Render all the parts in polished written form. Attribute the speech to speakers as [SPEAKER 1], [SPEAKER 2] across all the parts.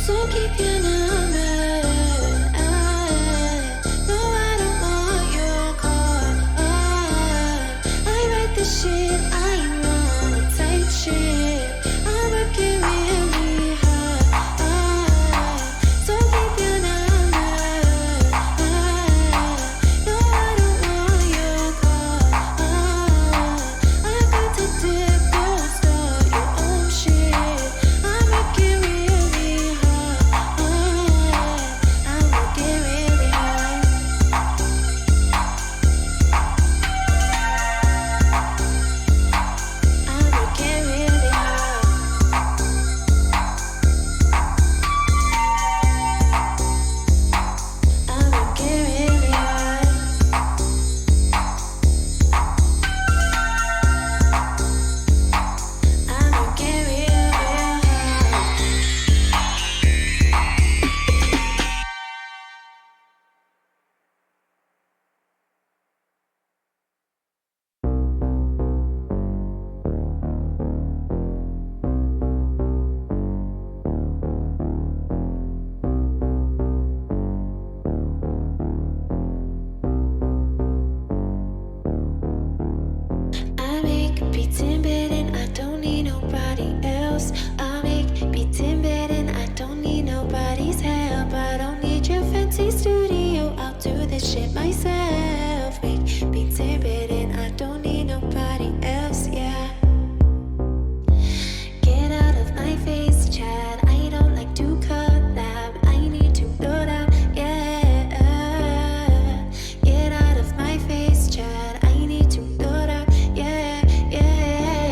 [SPEAKER 1] So keep your number. No, I don't want your call. I write the shit, I ain't on a tight ship. I'm working really hard. So keep your number. No, I don't want your call. I got to dip, don't start your own shit. I'm working really hard. I'm working really hard. I'm working really hard. I'm working really hard. I'm working real hard. I make beats in bed and I don't need nobody else. I make beats in bed and I don't need nobody's help. I don't need your fancy studio, I'll do this shit myself. Make beats in bed and I don't need nobody else, yeah. Get out of my face, Chad. I don't like to collab. I need to load up, yeah. Get out of my face, Chad. I need to load up, yeah, yeah.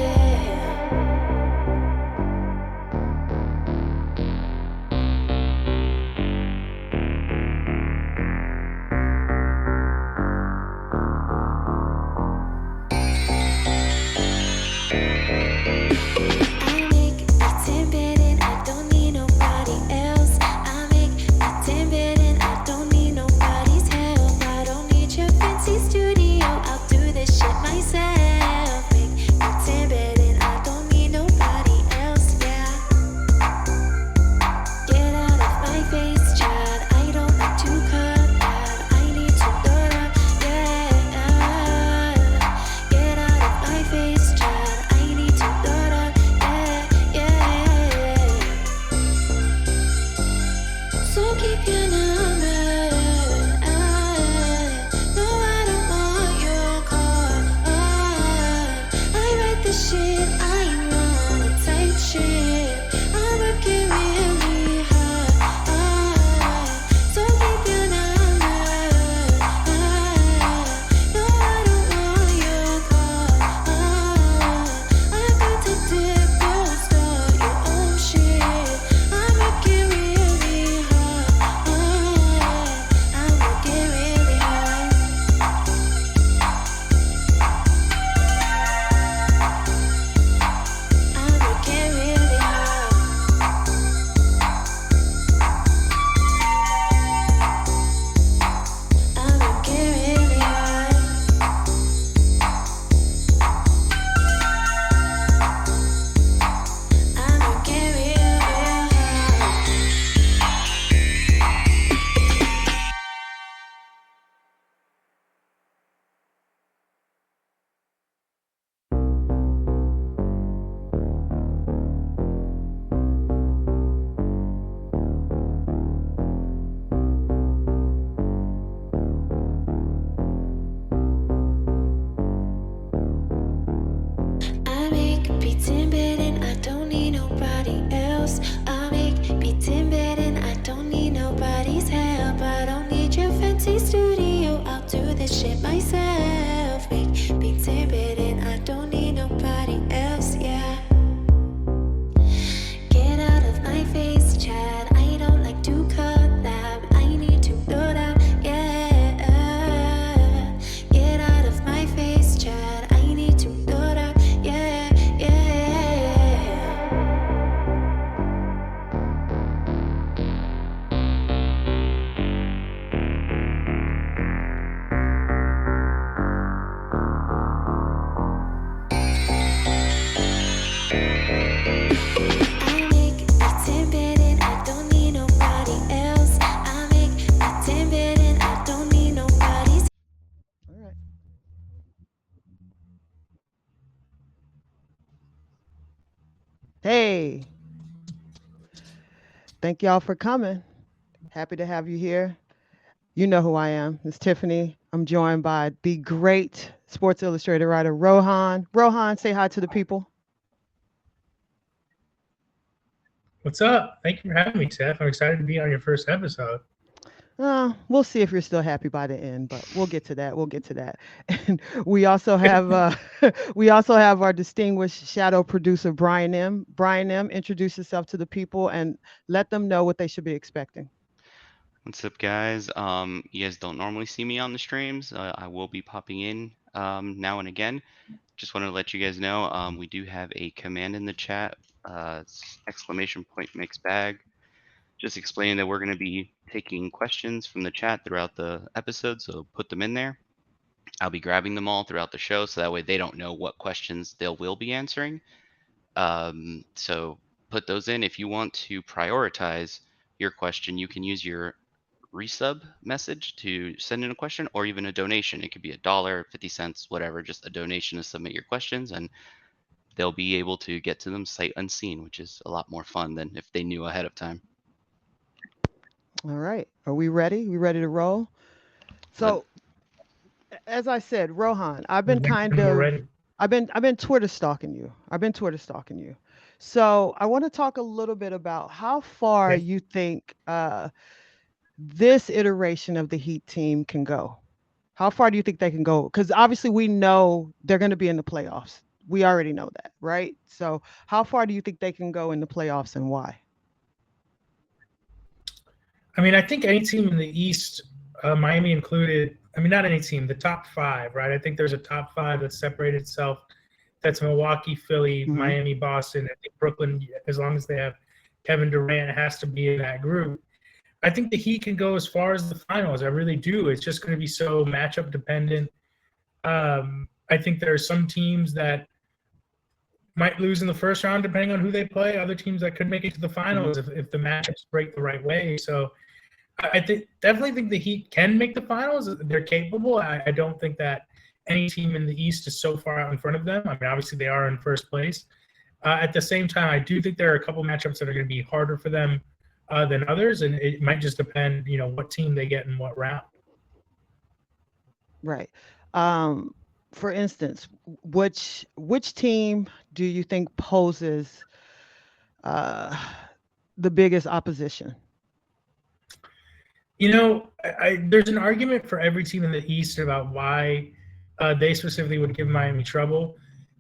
[SPEAKER 2] Hey, thank y'all for coming. Happy to have you here. You know who I am. It's Tiffany. I'm joined by the great Sports Illustrated writer Rohan. Rohan, say hi to the people.
[SPEAKER 3] What's up? Thank you for having me, Tiff. I'm excited to be on your first episode.
[SPEAKER 2] We'll see if you're still happy by the end, but we'll get to that. We'll get to that. And we also have we also have our distinguished shadow producer Brian M. Brian M. Introduce yourself to the people and let them know what they should be expecting.
[SPEAKER 4] What's up, guys? You guys don't normally see me on the streams. I will be popping in now and again. Just wanted to let you guys know we do have a command in the chat. It's exclamation point mixed bag. Just explaining that we're going to be taking questions from the chat throughout the episode, so put them in there. I'll be grabbing them all throughout the show, so that way they don't know what questions they will be answering. So put those in. If you want to prioritize your question, you can use your resub message to send in a question or even a donation. It could be $1, 50 cents, whatever, just a donation to submit your questions and they'll be able to get to them sight unseen, which is a lot more fun than if they knew ahead of time.
[SPEAKER 2] All right. Are we ready? We ready to roll?
[SPEAKER 4] Let
[SPEAKER 2] So, as I said, Rohan,
[SPEAKER 3] When we're ready.
[SPEAKER 2] I've been Twitter stalking you. I've been Twitter stalking you. So, I want to talk a little bit about how far
[SPEAKER 3] Okay.
[SPEAKER 2] you think this iteration of the Heat team can go. How far do you think they can go? Because obviously we know they're going to be in the playoffs. We already know that, right? So, how far do you think they can go in the playoffs and why?
[SPEAKER 3] I mean, I think any team in the East, Miami included, I mean, not any team, the top five, right? I think there's a top five that separated itself. That's Milwaukee, Philly,
[SPEAKER 2] Hmm.
[SPEAKER 3] Miami, Boston. I think Brooklyn, as long as they have Kevin Durant, has to be in that group. I think the Heat can go as far as the finals. I really do. It's just going to be so matchup dependent. I think there are some teams that might lose in the first round depending on who they play. Other teams that could make it to the
[SPEAKER 2] Hmm.
[SPEAKER 3] finals if the matchups break the right way. So definitely think the Heat can make the finals. They're capable. I don't think that any team in the East is so far out in front of them. I mean, obviously they are in first place. At the same time, I do think there are a couple matchups that are going to be harder for them than others, and it might just depend, what team they get in what round.
[SPEAKER 2] Right. Um, for instance, which team do you think poses uh, the biggest opposition?
[SPEAKER 3] There's an argument for every team in the East about why they specifically would give Miami trouble.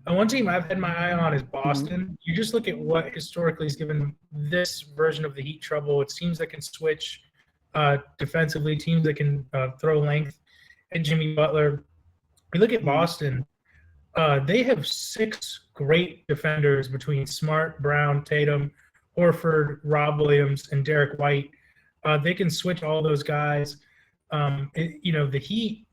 [SPEAKER 3] One team I've had my eye on is
[SPEAKER 2] Hmm.
[SPEAKER 3] Boston. You just look at what historically has given this version of the Heat trouble. It's teams that can switch defensively, teams that can throw length at Jimmy Butler. You look at
[SPEAKER 2] Hmm.
[SPEAKER 3] Boston, they have six great defenders between Smart, Brown, Tatum, Horford, Rob Williams, and Derek White. They can switch all those guys. The Heat,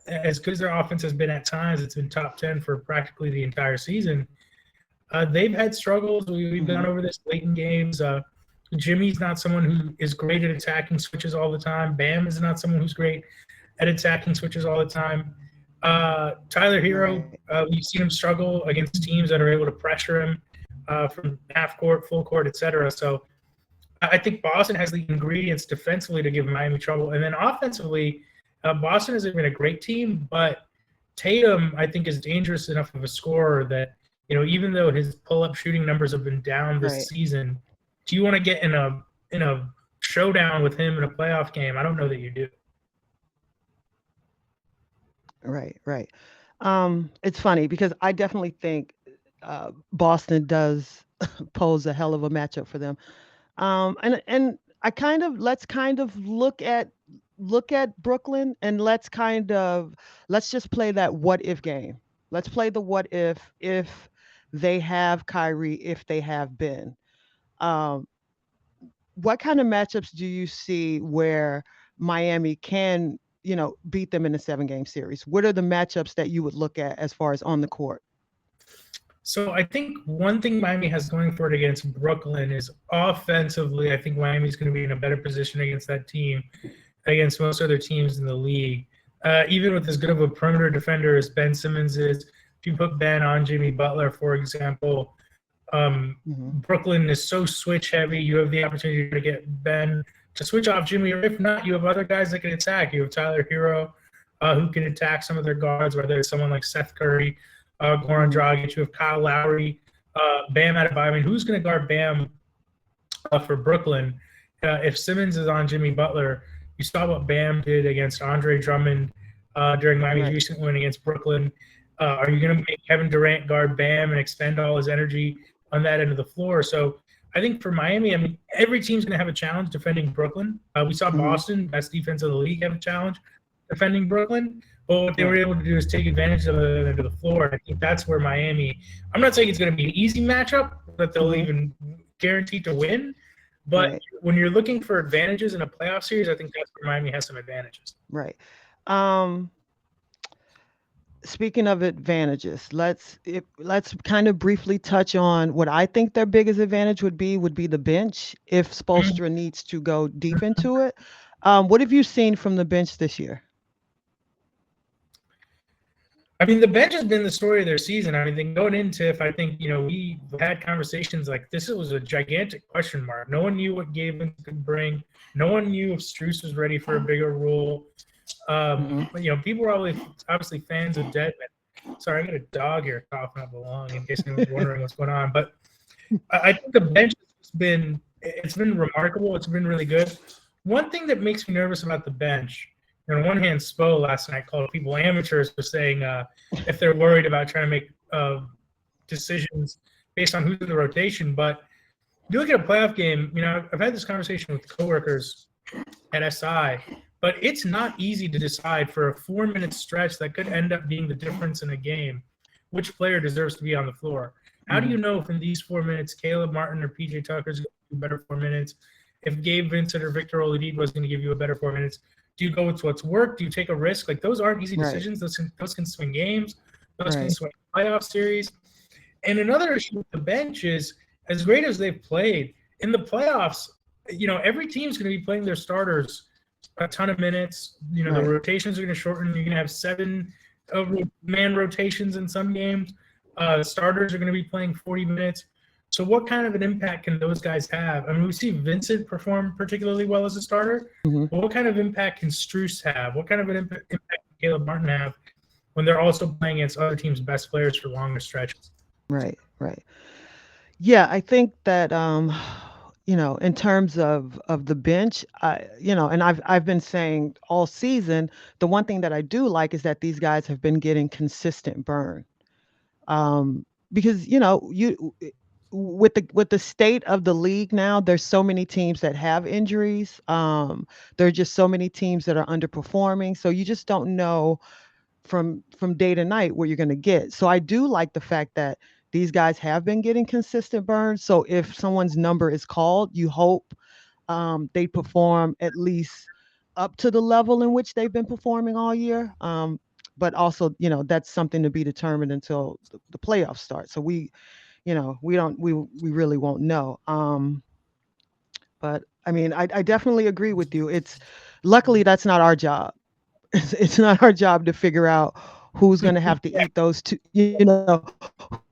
[SPEAKER 3] as good as their offense has been at times, it's been top 10 for practically the entire season. They've had struggles. We've gone
[SPEAKER 2] Hmm.
[SPEAKER 3] over this late in games. Jimmy's not someone who is great at attacking switches all the time. Bam is not someone who's great at attacking switches all the time. Tyler
[SPEAKER 2] Right.
[SPEAKER 3] Hero, we've seen him struggle against teams that are able to pressure him from half court, full court, etc. So I think Boston has the ingredients defensively to give Miami trouble, and then offensively, Boston hasn't been a great team, but Tatum I think is dangerous enough of a scorer that even though his pull-up shooting numbers have been down this
[SPEAKER 2] Right.
[SPEAKER 3] season, do you want to get in a showdown with him in a playoff game? I don't know that you do.
[SPEAKER 2] Right. Right. It's funny because I definitely think Boston does pose a hell of a matchup for them. And I kind of let's kind of look at Brooklyn and let's just play that what if game. Let's play the what if they have Kyrie, if they have Ben. Um, what kind of matchups do you see where Miami can, beat them in a 7-game series? What are the matchups that you would look at as far as on the court?
[SPEAKER 3] So I think one thing Miami has going for it against Brooklyn is offensively. I think Miami's going to be in a better position against that team, against most other teams in the league. Even with as good of a perimeter defender as Ben Simmons is, if you put Ben on Jimmy Butler, for example, Brooklyn is so switch heavy. You have the opportunity to get Ben to switch off Jimmy, or if not, you have other guys that can attack. You have Tyler Hero, who can attack some of their guards, whether it's someone like Seth Curry, Goran Dragic. You have Kyle Lowry, Bam Adebayo. I mean, who's going to guard Bam for Brooklyn? If Simmons is on Jimmy Butler, you saw what Bam did against Andre Drummond during Miami's recent win against Brooklyn. Are you going to make Kevin Durant guard Bam and expend all his energy on that end of the floor? So I think for Miami, I mean, every team's going to have a challenge defending Brooklyn. We saw Boston, best defense of the league, have a challenge defending Brooklyn. But what they were able to do is take advantage of the end of the floor. And I think that's where Miami – I'm not saying it's going to be an easy matchup that they'll even guarantee to win. But when you're looking for advantages in a playoff series, I think that's where Miami has some advantages.
[SPEAKER 2] Right. Speaking of advantages, let's kind of briefly touch on what I think their biggest advantage would be the bench if Spoelstra needs to go deep into it. What have you seen from the bench this year?
[SPEAKER 3] I mean, the bench has been the story of their season. I mean, going into if I think, we had conversations like this was a gigantic question mark. No one knew what Gavin could bring. No one knew if Strus was ready for a bigger role. But, people were obviously fans of Deadman. Sorry, I got a dog here coughing up a lung in case anyone's wondering what's going on. But I think the bench has been remarkable. It's been really good. One thing that makes me nervous about the bench, on one hand, Spo last night called people amateurs for saying if they're worried about trying to make decisions based on who's in the rotation. But you look at a playoff game, I've had this conversation with coworkers at SI, but it's not easy to decide for a 4-minute stretch that could end up being the difference in a game, which player deserves to be on the floor. How do you know if in these 4 minutes, Caleb Martin or PJ Tucker is going to do better 4 minutes? If Gabe Vincent or Victor Oladipo is going to give you a better 4 minutes? Do you go with what's worked? Do you take a risk? Like, those aren't easy decisions. Those can swing games. Those can swing playoff series. And another issue with the bench is, as great as they've played, in the playoffs, every team's going to be playing their starters a ton of minutes. The rotations are going to shorten. You're going to have 7-man rotations in some games. Starters are going to be playing 40 minutes. So what kind of an impact can those guys have? I mean, we see Vincent perform particularly well as a starter. But what kind of impact can Strus have? What kind of an impact can Caleb Martin have when they're also playing against other teams' best players for longer stretches?
[SPEAKER 2] Right. Yeah, I think that in terms of the bench, and I've been saying all season, the one thing that I do like is that these guys have been getting consistent burn. Because with the state of the league now, there's so many teams that have injuries. There are just so many teams that are underperforming. So you just don't know from day to night what you're going to get. So I do like the fact that these guys have been getting consistent burns. So if someone's number is called, you hope they perform at least up to the level in which they've been performing all year. But also, that's something to be determined until the playoffs start. So we really won't know. But I mean, I definitely agree with you. Luckily that's not our job. It's not our job to figure out who's going to have to eat those two,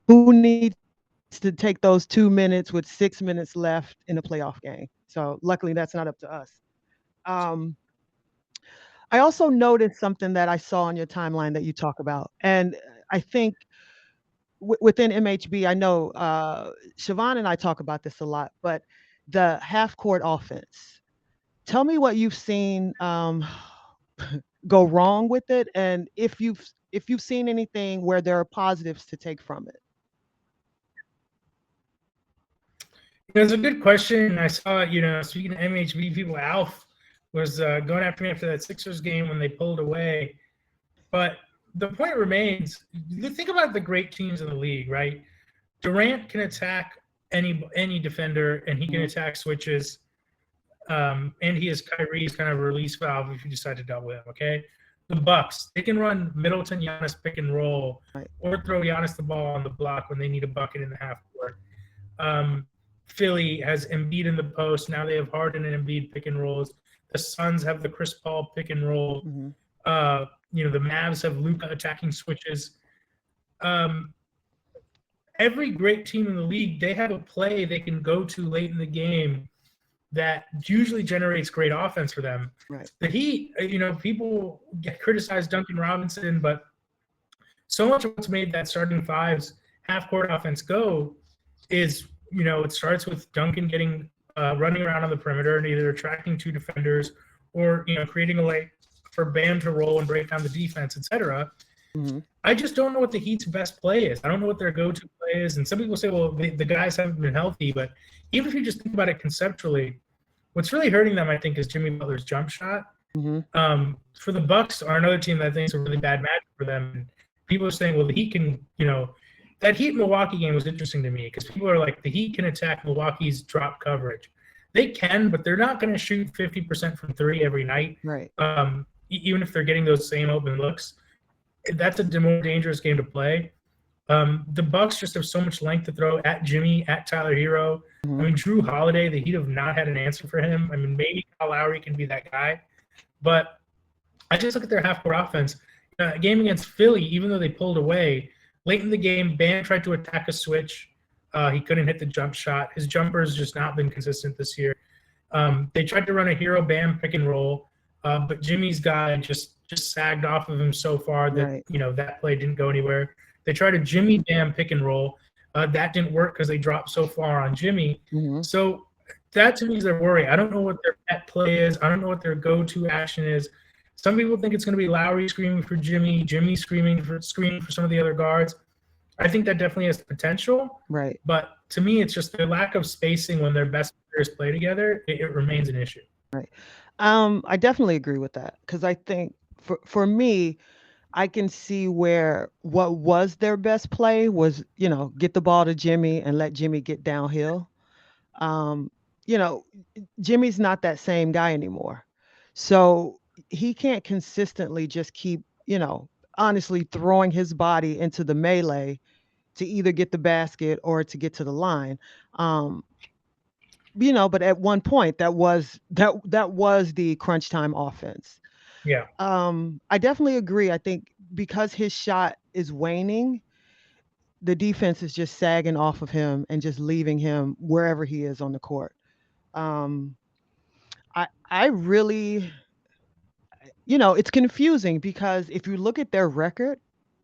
[SPEAKER 2] who needs to take those 2 minutes with 6 minutes left in a playoff game. So luckily that's not up to us. I also noticed something that I saw on your timeline that you talk about. And I think within MHB, I know Siobhan and I talk about this a lot, but the half-court offense. Tell me what you've seen go wrong with it, and if you've seen anything where there are positives to take from it.
[SPEAKER 3] It's a good question. I saw, speaking of MHB people, Alf was going after me after that Sixers game when they pulled away. But the point remains, think about the great teams in the league, right? Durant can attack any defender, and he can attack switches. And he has Kyrie's kind of release valve if you decide to double him, okay? The Bucks, they can run Middleton, Giannis pick and roll, or throw Giannis the ball on the block when they need a bucket in the half court. Philly has Embiid in the post. Now they have Harden and Embiid pick and rolls. The Suns have the Chris Paul pick and roll. The Mavs have Luka attacking switches. every great team in the league, they have a play they can go to late in the game that usually generates great offense for them.
[SPEAKER 2] Right.
[SPEAKER 3] The Heat, people criticize Duncan Robinson, but so much of what's made that starting five's half-court offense go is, it starts with Duncan getting running around on the perimeter and either attracting two defenders or, creating a lane for Bam to roll and break down the defense, etc.
[SPEAKER 2] Mm-hmm.
[SPEAKER 3] I just don't know what the Heat's best play is. I don't know what their go-to play is. And some people say, well, the guys haven't been healthy. But even if you just think about it conceptually, what's really hurting them, I think, is Jimmy Butler's jump shot.
[SPEAKER 2] Mm-hmm.
[SPEAKER 3] For the Bucks are another team that I think is a really bad match for them. And people are saying, well, the Heat can, that Heat-Milwaukee game was interesting to me because people are like, the Heat can attack Milwaukee's drop coverage. They can, but they're not going to shoot 50% from three every night.
[SPEAKER 2] Right.
[SPEAKER 3] Even if they're getting those same open looks. That's a more dangerous game to play. The Bucks just have so much length to throw at Jimmy, at Tyler Hero.
[SPEAKER 2] Mm-hmm.
[SPEAKER 3] I mean, Drew Holiday, the Heat have not had an answer for him. I mean, maybe Kyle Lowry can be that guy. But I just look at their half-court offense. Game against Philly, even though they pulled away, late in the game, Bam tried to attack a switch. He couldn't hit the jump shot. His jumper has just not been consistent this year. They tried to run a Hero Bam pick and roll, but Jimmy's guy just sagged off of him so far that,
[SPEAKER 2] Right.
[SPEAKER 3] That play didn't go anywhere. They tried a Jimmy Bam pick and roll. That didn't work because they dropped so far on Jimmy.
[SPEAKER 2] Mm-hmm.
[SPEAKER 3] So that to me is their worry. I don't know what their pet play is. I don't know what their go-to action is. Some people think it's going to be Lowry screaming for Jimmy, Jimmy screaming for some of the other guards. I think that definitely has potential.
[SPEAKER 2] Right.
[SPEAKER 3] But to me, it's just their lack of spacing when their best players play together. It remains an issue.
[SPEAKER 2] Right. I definitely agree with that because I think for me, I can see where what was their best play was, get the ball to Jimmy and let Jimmy get downhill. Um, Jimmy's not that same guy anymore. So he can't consistently just keep, honestly throwing his body into the melee to either get the basket or to get to the line. Um, but at one point that was the crunch time offense.
[SPEAKER 3] Yeah.
[SPEAKER 2] I definitely agree. I think because his shot is waning, the defense is just sagging off of him and just leaving him wherever he is on the court. Um, I really, it's confusing because if you look at their record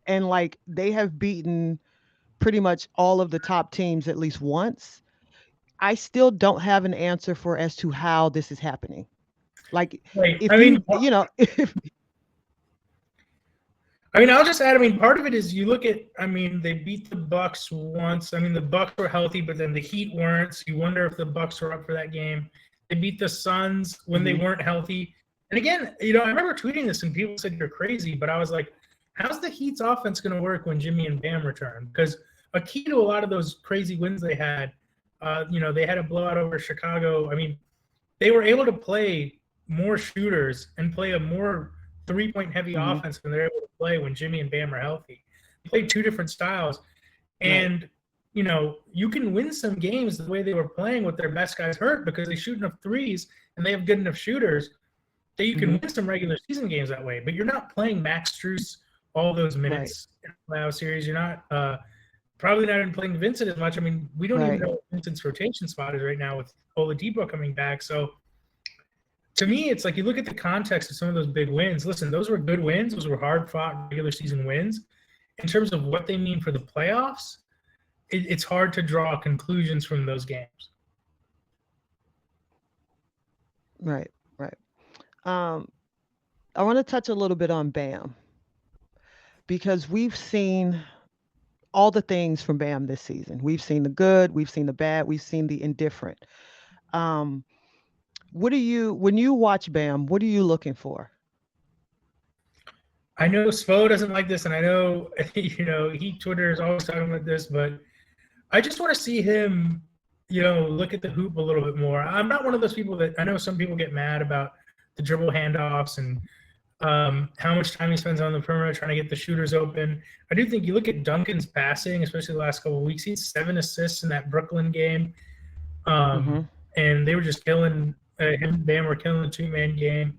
[SPEAKER 2] and like they have beaten pretty much all of the top teams at least once, I still don't have an answer for as to how this is happening. Like
[SPEAKER 3] Right.
[SPEAKER 2] if
[SPEAKER 3] I'll just add, part of it is you look at, they beat the Bucks once. The Bucks were healthy, but then the Heat weren't. So you wonder if the Bucks were up for that game. They beat the Suns when they weren't healthy. And again, I remember tweeting this and people said you're crazy, but I was like, how's the Heat's offense going to work when Jimmy and Bam return? Because a key to a lot of those crazy wins they had, they had a blowout over Chicago. They were able to play more shooters and play a more three-point heavy offense than they're able to play when Jimmy and Bam are healthy. They played two different styles. And, you can win some games the way they were playing with their best guys hurt because they shoot enough threes and they have good enough shooters that you can win some regular season games that way. But you're not playing Max Strus all those minutes in the playoff series. You're not probably not even playing Vincent as much. We don't even know what Vincent's rotation spot is right now with Oladipo coming back. So to me, it's like you look at the context of some of those big wins. Listen, those were good wins. Those were hard-fought regular season wins. In terms of what they mean for the playoffs, it's hard to draw conclusions from those games.
[SPEAKER 2] Right. I want to touch a little bit on Bam because we've seen all the things from Bam this season. We've seen the good, we've seen the bad, we've seen the indifferent. When you watch Bam, what are you looking for?
[SPEAKER 3] I know Spo doesn't like this, and I know, Heat Twitter is always talking about this, but I just want to see him, look at the hoop a little bit more. I'm not one of those people that I know some people get mad about the dribble handoffs and how much time he spends on the perimeter trying to get the shooters open. I do think you look at Duncan's passing, especially the last couple of weeks. He had 7 assists in that Brooklyn game, and they were just killing him and Bam were killing the two-man game.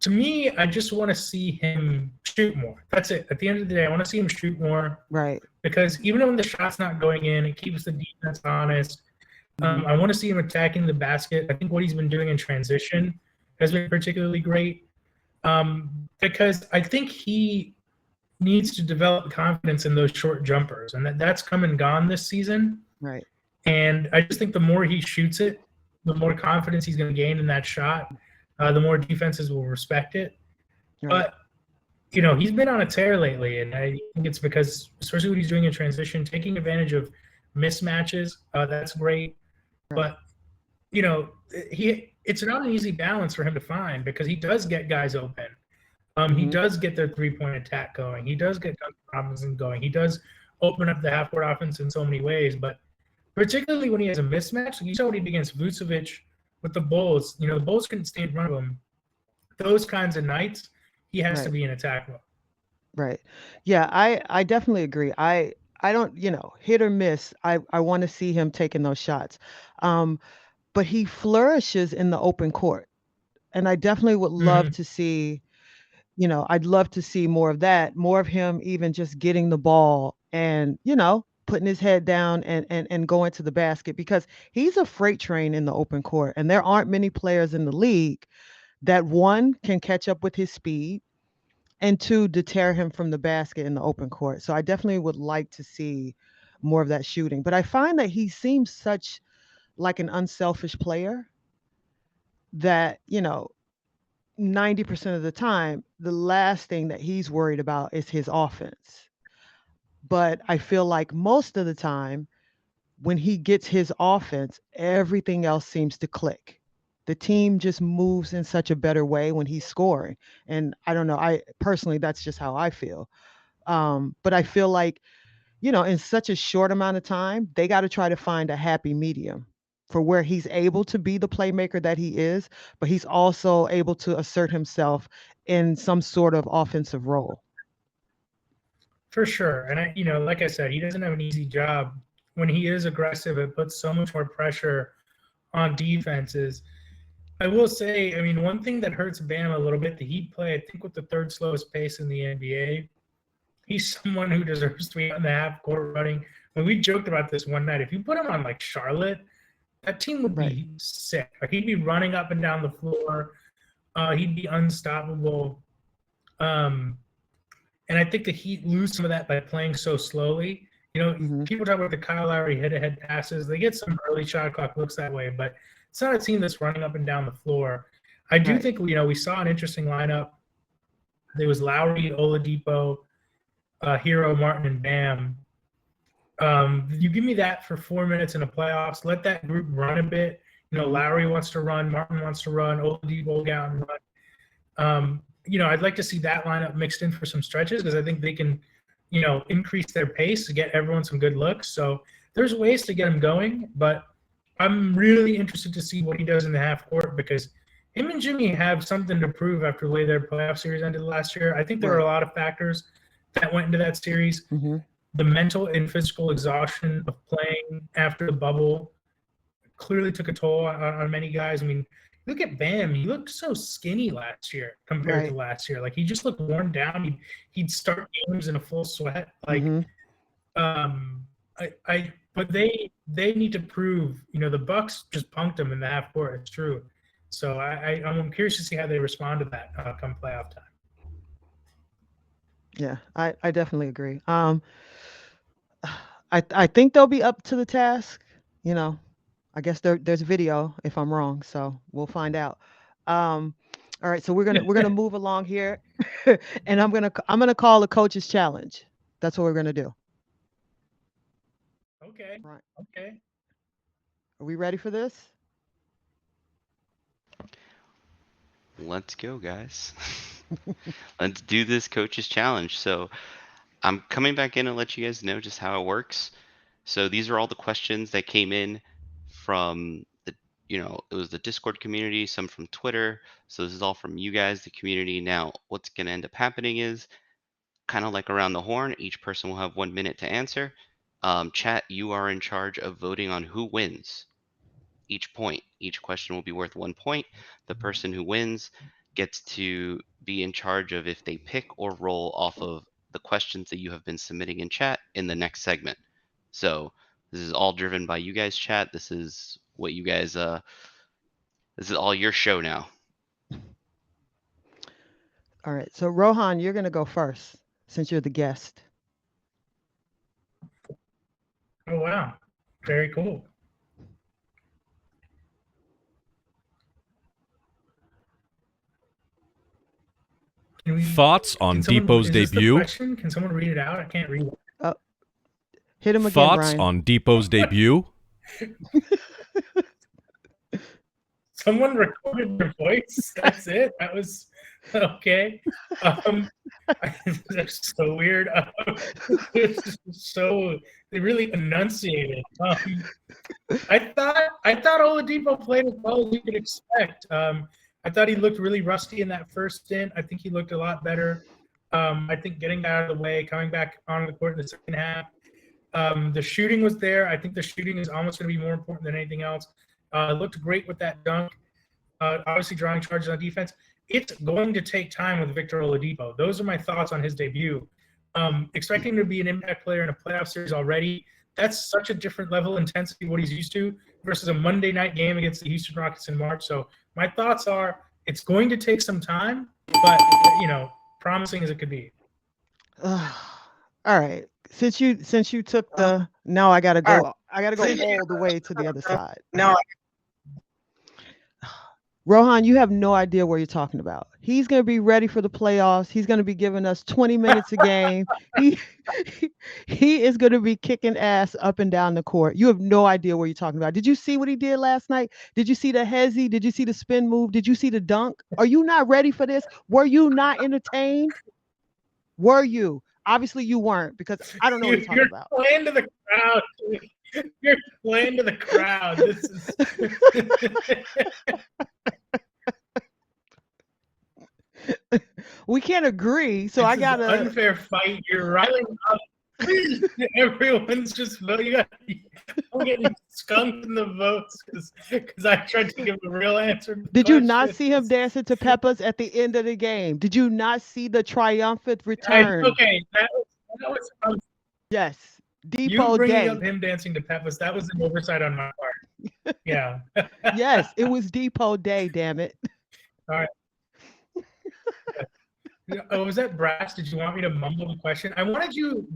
[SPEAKER 3] To me, I just want to see him shoot more. That's it. At the end of the day, I want to see him shoot more
[SPEAKER 2] Right.
[SPEAKER 3] because even when the shot's not going in, it keeps the defense honest.
[SPEAKER 2] Hmm.
[SPEAKER 3] I want to see him attacking the basket. I think what he's been doing in transition has been particularly great because I think he needs to develop confidence in those short jumpers, and that's come and gone this season.
[SPEAKER 2] Right.
[SPEAKER 3] And I just think the more he shoots it, the more confidence he's going to gain in that shot, the more defenses will respect it.
[SPEAKER 2] Right.
[SPEAKER 3] But he's been on a tear lately, and I think it's because, especially what he's doing in transition, taking advantage of mismatches. That's great,
[SPEAKER 2] Right.
[SPEAKER 3] but it's not an easy balance for him to find because he does get guys open. He
[SPEAKER 2] Hmm.
[SPEAKER 3] does get their three-point attack going. He does get Duncan Robinson going. He does open up the half-court offense in so many ways, but particularly when he has a mismatch, you saw what he did against Vucevic with the Bulls. The Bulls couldn't stay in front of him. Those kinds of nights, he has to
[SPEAKER 2] Right.
[SPEAKER 3] be in attack mode.
[SPEAKER 2] Right. Yeah, I definitely agree. I don't, hit or miss. I want to see him taking those shots. Um, but he flourishes in the open court. And I definitely would love
[SPEAKER 3] Mm-hmm.
[SPEAKER 2] to see, I'd love to see more of that, more of him even just getting the ball and, putting his head down and going to the basket because he's a freight train in the open court. And there aren't many players in the league that one can catch up with his speed and two deter him from the basket in the open court. So I definitely would like to see more of that shooting. But I find that he seems such like an unselfish player that, 90% of the time, the last thing that he's worried about is his offense. But I feel like most of the time, when he gets his offense, everything else seems to click. The team just moves in such a better way when he's scoring. And I don't know, I personally, that's just how I feel. But I feel like, in such a short amount of time, they got to try to find a happy medium for where he's able to be the playmaker that he is, but he's also able to assert himself in some sort of offensive role.
[SPEAKER 3] For sure. And like I said, he doesn't have an easy job. When he is aggressive, it puts so much more pressure on defenses. I will say, I mean, one thing that hurts Bam a little bit, the Heat play, I think, with the third slowest pace in the NBA. He's someone who deserves to be on the half court running. When we joked about this one night, if you put him on like Charlotte, that team would
[SPEAKER 2] Right.
[SPEAKER 3] be sick. Like he'd be running up and down the floor. He'd be unstoppable. Um, and I think the Heat lose some of that by playing so slowly.
[SPEAKER 2] Hmm.
[SPEAKER 3] People talk about the Kyle Lowry head-to-head passes. They get some early shot clock looks that way, but it's not a team that's running up and down the floor. I do
[SPEAKER 2] Right.
[SPEAKER 3] think we saw an interesting lineup. There was Lowry, Oladipo, Hero, Martin, and Bam. You give me that for 4 minutes in the playoffs. Let that group run a bit.
[SPEAKER 2] Hmm.
[SPEAKER 3] Lowry wants to run, Martin wants to run, Oladipo will go out and run. I'd like to see that lineup mixed in for some stretches because I think they can, increase their pace to get everyone some good looks. So there's ways to get him going, but I'm really interested to see what he does in the half court because him and Jimmy have something to prove after the way their playoff series ended last year. I think there are a
[SPEAKER 2] Right.
[SPEAKER 3] lot of factors that went into that series.
[SPEAKER 2] Hmm.
[SPEAKER 3] The mental and physical exhaustion of playing after the bubble clearly took a toll on many guys. I mean, look at Bam. He looked so skinny last year compared to
[SPEAKER 2] Right.
[SPEAKER 3] last year. Like he just looked worn down. He'd start games in a full sweat. Like,
[SPEAKER 2] Hmm.
[SPEAKER 3] um, but they need to prove. The Bucks just punked them in the half court. It's true. So I'm curious to see how they respond to that come playoff time.
[SPEAKER 2] Yeah, I definitely agree. I think they'll be up to the task. You know, I guess there's video if I'm wrong, so we'll find out. Um, all right, so we're gonna move along here, and I'm gonna call the coach's challenge. That's what we're gonna do.
[SPEAKER 3] Okay.
[SPEAKER 2] Right?
[SPEAKER 3] Okay.
[SPEAKER 2] Are we ready for this?
[SPEAKER 4] Let's go, guys. Let's do this coach's challenge. So I'm coming back in and let you guys know just how it works. So these are all the questions that came in from it was the Discord community, some from Twitter. So this is all from you guys, the community. Now, what's going to end up happening is kind of like around the horn, each person will have 1 minute to answer. Chat, you are in charge of voting on who wins each point. Each question will be worth 1 point. The person who wins gets to be in charge of if they pick or roll off of the questions that you have been submitting in chat in the next segment. So this is all driven by you guys, chat. This is what you guys. This is all your show now.
[SPEAKER 2] All right. So Rohan, you're gonna go first since you're the guest.
[SPEAKER 3] Oh wow, very cool.
[SPEAKER 5] Thoughts on Depot's
[SPEAKER 3] Is this the
[SPEAKER 5] debut?
[SPEAKER 3] question? Can someone read it out? I can't read it.
[SPEAKER 2] Hit him again,
[SPEAKER 5] Thoughts
[SPEAKER 2] Brian.
[SPEAKER 5] on Depot's debut?
[SPEAKER 3] Someone recorded your voice. That's it. That was okay. That's so weird. They really enunciated. I thought Oladipo played as well as you could expect. I thought he looked really rusty in that first stint. I think he looked a lot better. I think getting out of the way, coming back on the court in the second half. The shooting was there. I think the shooting is almost going to be more important than anything else. Looked great with that dunk. Obviously drawing charges on defense. It's going to take time with Victor Oladipo. Those are my thoughts on his debut. Expecting him to be an impact player in a playoff series already, that's such a different level of intensity what he's used to versus a Monday night game against the Houston Rockets in March. So my thoughts are it's going to take some time, but, promising as it could be.
[SPEAKER 2] All right. Since you took the now I gotta go all the way to the other side. Rohan, you have no idea what you're talking about. He's going to be ready for the playoffs. He's going to be giving us 20 minutes a game. He is going to be kicking ass up and down the court. You have no idea what you're talking about. Did you see what he did last night? Did you see the hezzy? Did you see the spin move? Did you see the dunk? Are you not ready for this? Were you not entertained? Were you? Obviously you weren't, because I don't know what you're talking about.
[SPEAKER 3] You're playing to the crowd. You're playing to the crowd. This is
[SPEAKER 2] We can't agree, so
[SPEAKER 3] this
[SPEAKER 2] I
[SPEAKER 3] is
[SPEAKER 2] gotta
[SPEAKER 3] an unfair fight. You're riling up. Everyone's just voting. I'm getting skunked in the votes because I tried to give a real answer.
[SPEAKER 2] Did you not see him dancing to Peppers at the end of the game? Did you not see the triumphant return?
[SPEAKER 3] That was
[SPEAKER 2] Yes.
[SPEAKER 3] you
[SPEAKER 2] Depot
[SPEAKER 3] bringing
[SPEAKER 2] Day.
[SPEAKER 3] up him dancing to Peppers. That was an oversight on my part. Yeah.
[SPEAKER 2] Yes, it was Depot Day, damn it.
[SPEAKER 3] All right. Oh, was that Brass? Did you want me to mumble the question?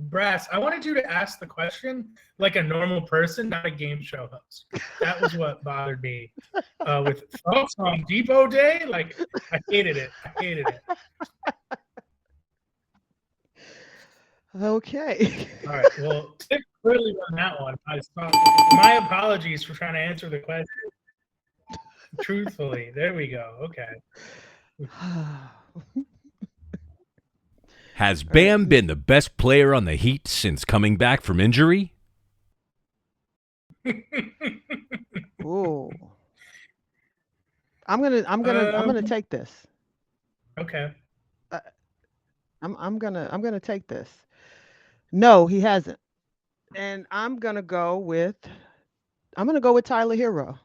[SPEAKER 3] Brass, I wanted you to ask the question like a normal person, not a game show host. That was what bothered me. With folks on Depot Day, like I hated it.
[SPEAKER 2] Okay.
[SPEAKER 3] All right. Well, Tiff clearly won that one. My apologies for trying to answer the question truthfully. There we go. Okay.
[SPEAKER 5] Has Bam been the best player on the Heat since coming back from injury?
[SPEAKER 2] Ooh. I'm gonna take this.
[SPEAKER 3] Okay.
[SPEAKER 2] I'm gonna take this. No, he hasn't. And I'm gonna go with Tyler Hero.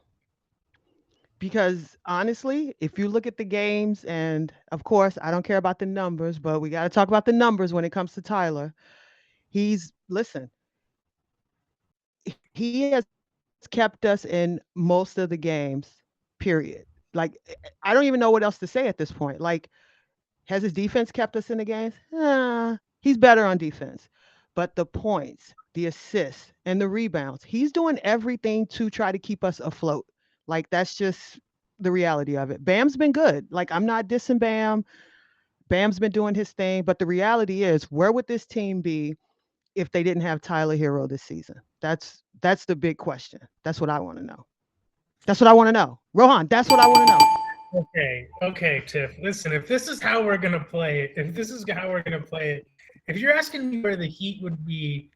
[SPEAKER 2] Because honestly, if you look at the games, and of course, I don't care about the numbers, but we got to talk about the numbers when it comes to Tyler. He has kept us in most of the games, period. Like, I don't even know what else to say at this point. Like, has his defense kept us in the games? He's better on defense. But the points, the assists, and the rebounds, he's doing everything to try to keep us afloat. Like, that's just the reality of it. Bam's been good. Like, I'm not dissing Bam. Bam's been doing his thing. But the reality is, where would this team be if they didn't have Tyler Hero this season? That's the big question. That's what I want to know. That's what I want to know. Rohan, that's what I want to know.
[SPEAKER 3] Okay, Tiff. Listen, if this is how we're going to play it, if you're asking me where the Heat would be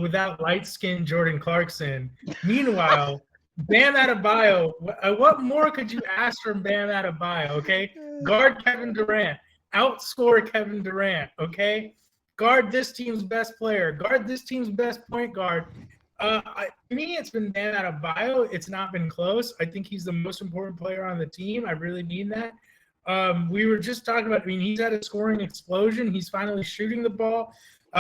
[SPEAKER 3] without light-skinned Jordan Clarkson, meanwhile, Bam Adebayo, what more could you ask from Bam Adebayo, okay? Guard Kevin Durant. Outscore Kevin Durant, okay? Guard this team's best player. Guard this team's best point guard. To me, it's been Bam Adebayo. It's not been close. I think he's the most important player on the team. I really mean that. We were just talking about, I mean, he's had a scoring explosion. He's finally shooting the ball.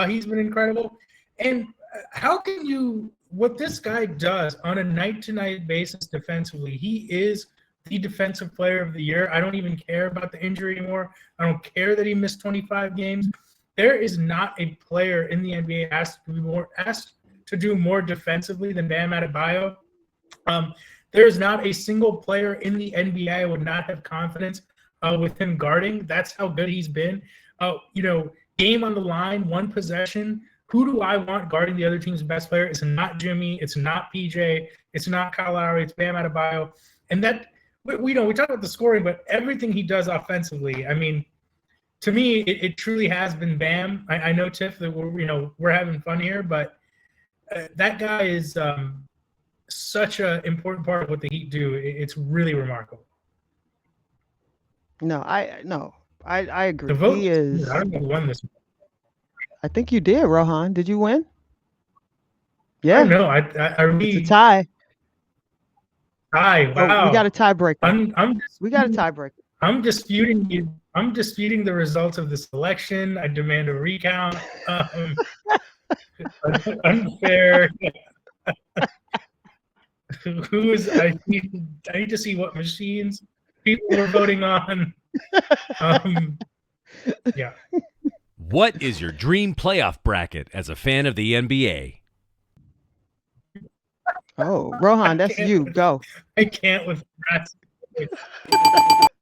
[SPEAKER 3] He's been incredible. And how can you, what this guy does on a night-to-night basis defensively, he is the defensive player of the year. I don't even care about the injury anymore. I don't care that he missed 25 games. There is not a player in the NBA asked to do more defensively than Bam Adebayo. There is not a single player in the NBA I would not have confidence with him guarding. That's how good he's been. Game on the line, one possession. Who do I want guarding the other team's best player? It's not Jimmy. It's not PJ. It's not Kyle Lowry. It's Bam Adebayo. And that we talk about the scoring, but everything he does offensively. I mean, to me, it truly has been Bam. I know, Tiff, that we're having fun here, but that guy is such an important part of what the Heat do. It's really remarkable.
[SPEAKER 2] No, I agree.
[SPEAKER 3] The vote,
[SPEAKER 2] He is.
[SPEAKER 3] I don't know who won this.
[SPEAKER 2] I think you did, Rohan. Did you win?
[SPEAKER 3] I
[SPEAKER 2] Yeah.
[SPEAKER 3] don't know. I
[SPEAKER 2] It's a tie.
[SPEAKER 3] Wow.
[SPEAKER 2] Oh, we got a tiebreaker. We got a tiebreaker.
[SPEAKER 3] I'm disputing you. I'm disputing the results of this election. I demand a recount. Unfair. I need to see what machines people are voting on. Yeah.
[SPEAKER 5] What is your dream playoff bracket as a fan of the NBA?
[SPEAKER 2] Oh, Rohan, that's you. Go.
[SPEAKER 3] I can't with rats.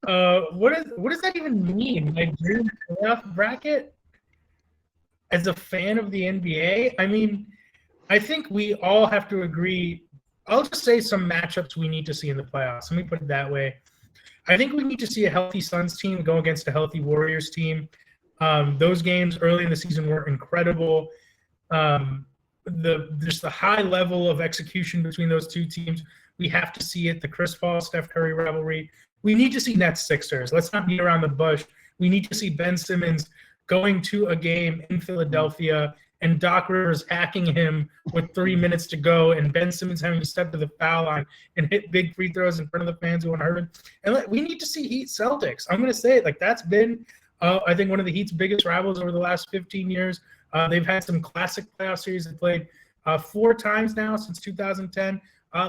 [SPEAKER 3] What does that even mean? My dream playoff bracket as a fan of the NBA? I mean, I think we all have to agree. I'll just say some matchups we need to see in the playoffs. Let me put it that way. I think we need to see a healthy Suns team go against a healthy Warriors team. Those games early in the season were incredible. There's the high level of execution between those two teams. We have to see it. The Chris Paul, Steph Curry rivalry. We need to see Nets Sixers. Let's not beat around the bush. We need to see Ben Simmons going to a game in Philadelphia and Doc Rivers hacking him with 3 minutes to go, and Ben Simmons having to step to the foul line and hit big free throws in front of the fans who want to hurt him. And we need to see Heat Celtics. I'm going to say it. That's been, I think, one of the Heat's biggest rivals over the last 15 years. They've had some classic playoff series. They played 4 times now since 2010.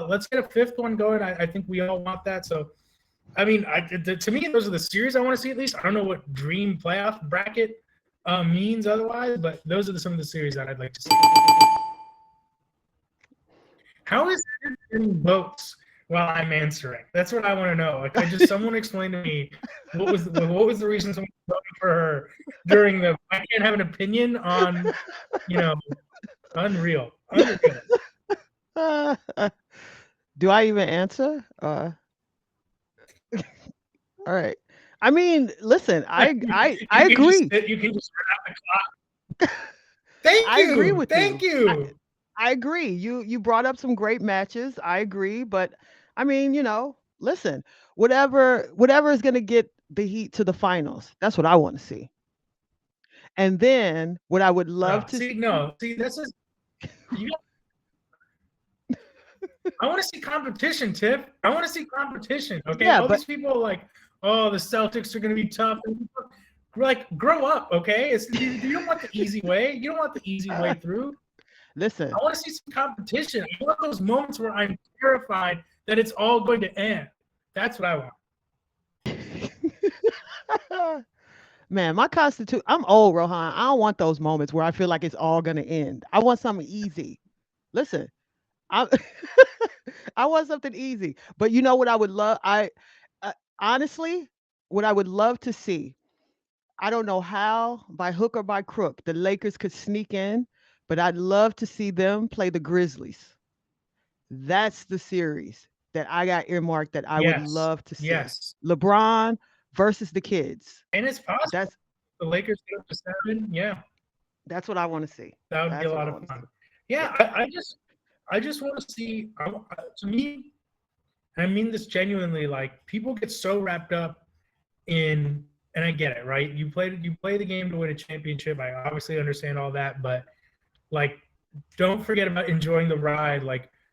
[SPEAKER 3] Let's get a 5th one going. I think we all want that. So, I mean, to me, those are the series I want to see at least. I don't know what dream playoff bracket means otherwise, but those are some of the series that I'd like to see. How is it in votes while I'm answering? That's what I want to know. Someone explain to me what was the reason someone voted for her during the. I can't have an opinion on, unreal.
[SPEAKER 2] Do I even answer? All right. I mean, listen, I agree.
[SPEAKER 3] You can just run out the clock. Thank you.
[SPEAKER 2] I agree with you.
[SPEAKER 3] Thank you.
[SPEAKER 2] I agree. You brought up some great matches. I agree, but I mean, listen, whatever is going to get the Heat to the finals. That's what I want to see. And then what I would love to
[SPEAKER 3] see. This is. I want to see competition, Tiff. I want to see competition. Okay,
[SPEAKER 2] yeah,
[SPEAKER 3] these people are like, oh, the Celtics are going to be tough. Grow up, okay? You don't want the easy way. You don't want the easy way through.
[SPEAKER 2] Listen.
[SPEAKER 3] I want to see some competition. I want those moments where I'm terrified that it's all going to end. That's what I
[SPEAKER 2] want. Man, my constitution, I'm old, Rohan. I don't want those moments where I feel like it's all going to end. I want something easy. Listen, I want something easy. But you know what I would love? Honestly, what I would love to see, I don't know how, by hook or by crook, the Lakers could sneak in, but I'd love to see them play the Grizzlies. That's the series that I got earmarked that I would love to see.
[SPEAKER 3] Yes.
[SPEAKER 2] LeBron versus the kids.
[SPEAKER 3] And it's possible. The Lakers get up to 7. Yeah.
[SPEAKER 2] That's what I want to see.
[SPEAKER 3] That would be a lot of fun. Yeah, I just want to see, to me, and I mean this genuinely, people get so wrapped up in, and I get it, right? You play the game to win a championship. I obviously understand all that, but don't forget about enjoying the ride.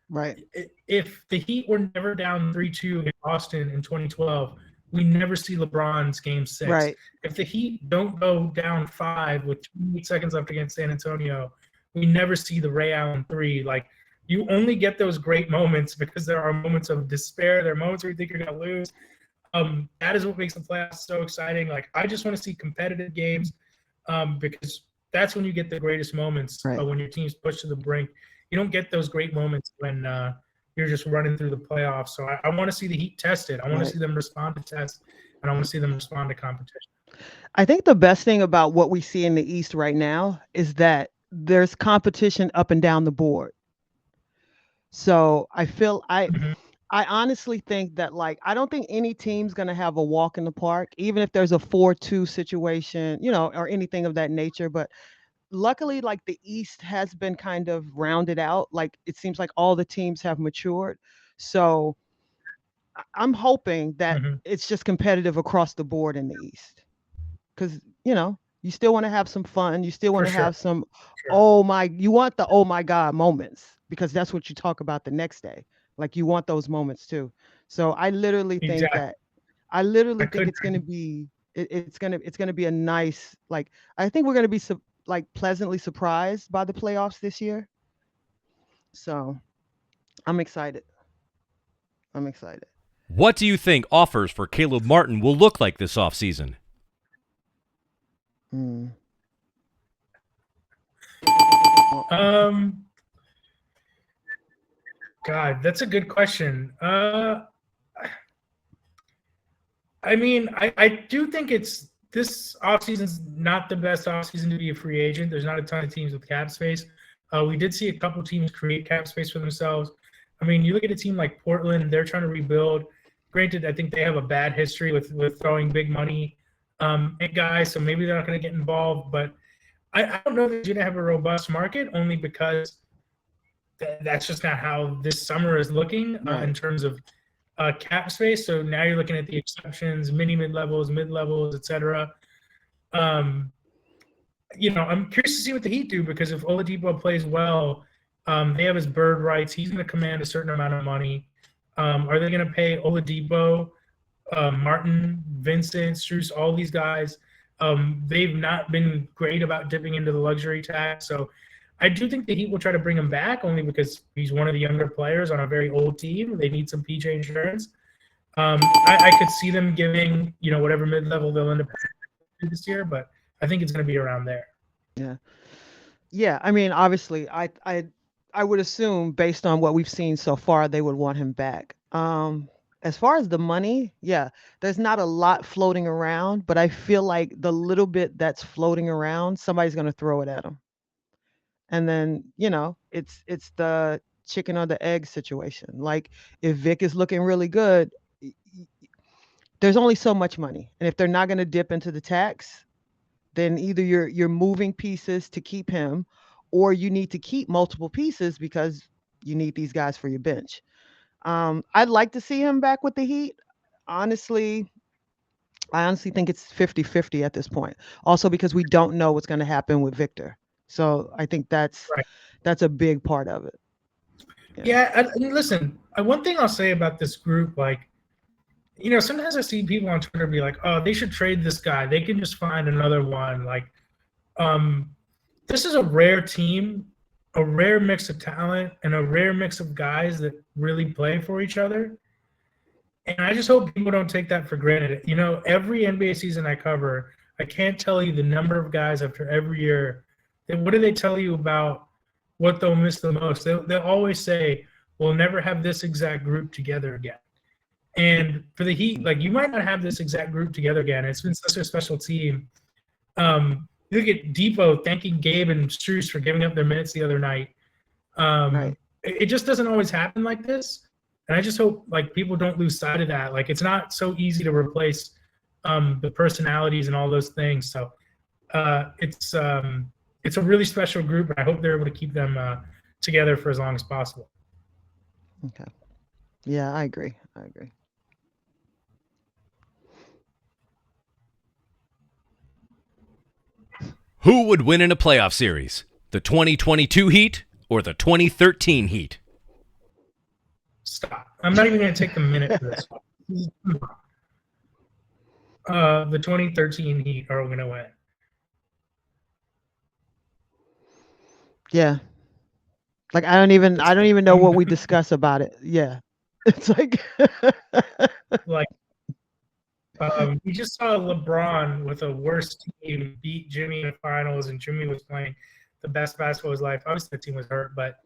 [SPEAKER 2] Right.
[SPEAKER 3] If the Heat were never down 3-2 in Austin in 2012, we never see LeBron's game 6.
[SPEAKER 2] Right.
[SPEAKER 3] If the Heat don't go down 5 with 2 seconds left against San Antonio, we never see the Ray Allen 3. Like, you only get those great moments because there are moments of despair. There are moments where you think you're going to lose. That is what makes the playoffs so exciting. Like, I just want to see competitive games because that's when you get the greatest moments,
[SPEAKER 2] Right.
[SPEAKER 3] when your team's pushed to the brink. You don't get those great moments when you're just running through the playoffs. So I want to see the Heat tested. I want
[SPEAKER 2] Right.
[SPEAKER 3] to see them respond to tests, and I want to see them respond to competition.
[SPEAKER 2] I think the best thing about what we see in the East right now is that there's competition up and down the board. So I feel
[SPEAKER 3] Mhm.
[SPEAKER 2] I honestly think that, like, I don't think any team's going to have a walk in the park, even if there's a 4-2 situation, or anything of that nature. But luckily, like, the East has been kind of rounded out. Like, it seems like all the teams have matured. So I'm hoping that
[SPEAKER 3] Mhm.
[SPEAKER 2] it's just competitive across the board in the East. Because, you still want to have some fun. You still want
[SPEAKER 3] For
[SPEAKER 2] to
[SPEAKER 3] sure.
[SPEAKER 2] have some,
[SPEAKER 3] Sure.
[SPEAKER 2] you want the oh my God moments, because that's what you talk about the next day. Like, you want those moments too. So I literally think
[SPEAKER 3] Exactly.
[SPEAKER 2] that I literally
[SPEAKER 3] I
[SPEAKER 2] think
[SPEAKER 3] couldn't
[SPEAKER 2] it's going to be it's going to be a nice, like, I think we're going to be like pleasantly surprised by the playoffs this year. So I'm excited. I'm excited.
[SPEAKER 5] What do you think offers for Caleb Martin will look like this offseason?
[SPEAKER 2] Mm.
[SPEAKER 3] God, that's a good question. I mean, I do think this offseason's not the best offseason to be a free agent. There's not a ton of teams with cap space. We did see a couple teams create cap space for themselves. I mean, you look at a team like Portland, they're trying to rebuild. Granted, I think they have a bad history with throwing big money at guys, so maybe they're not going to get involved. But I don't know if they're going to have a robust market, only because that's just not how this summer is looking
[SPEAKER 2] Right.
[SPEAKER 3] in terms of cap space. So now you're looking at the exceptions, mid-levels, etc. I'm curious to see what the Heat do, because if Oladipo plays well, they have his bird rights. He's going to command a certain amount of money. Are they going to pay Oladipo, Martin, Vincent, Strus, all these guys? They've not been great about dipping into the luxury tax. So I do think the Heat will try to bring him back, only because he's one of the younger players on a very old team. They need some PJ insurance. I could see them giving, whatever mid-level they'll end up this year, but I think it's going to be around there.
[SPEAKER 2] Yeah. Yeah. I mean, obviously, I would assume, based on what we've seen so far, they would want him back. As far as the money, yeah, there's not a lot floating around, but I feel like the little bit that's floating around, somebody's going to throw it at him. And then, it's the chicken or the egg situation. Like, if Vic is looking really good, there's only so much money. And if they're not going to dip into the tax, then either you're moving pieces to keep him, or you need to keep multiple pieces because you need these guys for your bench. I'd like to see him back with the Heat. Honestly, I honestly think it's 50-50 at this point. Also, because we don't know what's going to happen with Victor. So I think that's
[SPEAKER 3] Right.
[SPEAKER 2] a big part of it.
[SPEAKER 3] Yeah, and listen, one thing I'll say about this group, like, sometimes I see people on Twitter be like, "Oh, they should trade this guy. They can just find another one." Like, this is a rare team, a rare mix of talent, and a rare mix of guys that really play for each other. And I just hope people don't take that for granted. Every NBA season I cover, I can't tell you the number of guys after every year. What do they tell you about what they'll miss the most? They'll always say, "We'll never have this exact group together again." And for the Heat, like, you might not have this exact group together again. It's been such a special team. You look at Depot thanking Gabe and Strus for giving up their minutes the other night.
[SPEAKER 2] Right.
[SPEAKER 3] It just doesn't always happen like this. And I just hope, like, people don't lose sight of that. Like, it's not so easy to replace the personalities and all those things. So it's a really special group, and I hope they're able to keep them together for as long as possible.
[SPEAKER 2] Okay. Yeah, I agree.
[SPEAKER 5] Who would win in a playoff series? The 2022 Heat or the 2013 Heat?
[SPEAKER 3] Stop. I'm not even going to take a minute for this. The 2013 Heat are going to win.
[SPEAKER 2] Yeah. Like I don't even know what we discuss about it. Yeah. It's like
[SPEAKER 3] Like, we just saw LeBron with a worse team beat Jimmy in the finals, and Jimmy was playing the best basketball of his life. Obviously, the team was hurt, but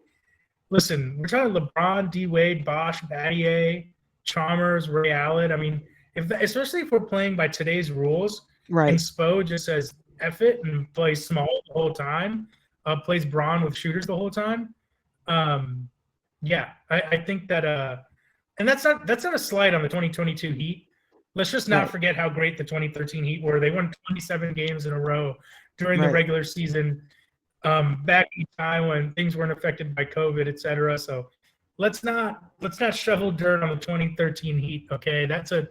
[SPEAKER 3] listen, we're talking LeBron, D Wade, Bosh, Battier, Chalmers, Ray Allen. I mean, especially if we're playing by today's rules, and
[SPEAKER 2] right.
[SPEAKER 3] Spo just says F it and plays small the whole time, plays Braun with shooters the whole time. Yeah, I think that and that's not a slight on the 2022 Heat. Let's just not
[SPEAKER 2] Right.
[SPEAKER 3] forget how great the 2013 Heat were. They won 27 games in a row during the
[SPEAKER 2] Right.
[SPEAKER 3] regular season, back in time when things weren't affected by COVID, et cetera. So let's not shovel dirt on the 2013 Heat. Okay, that's a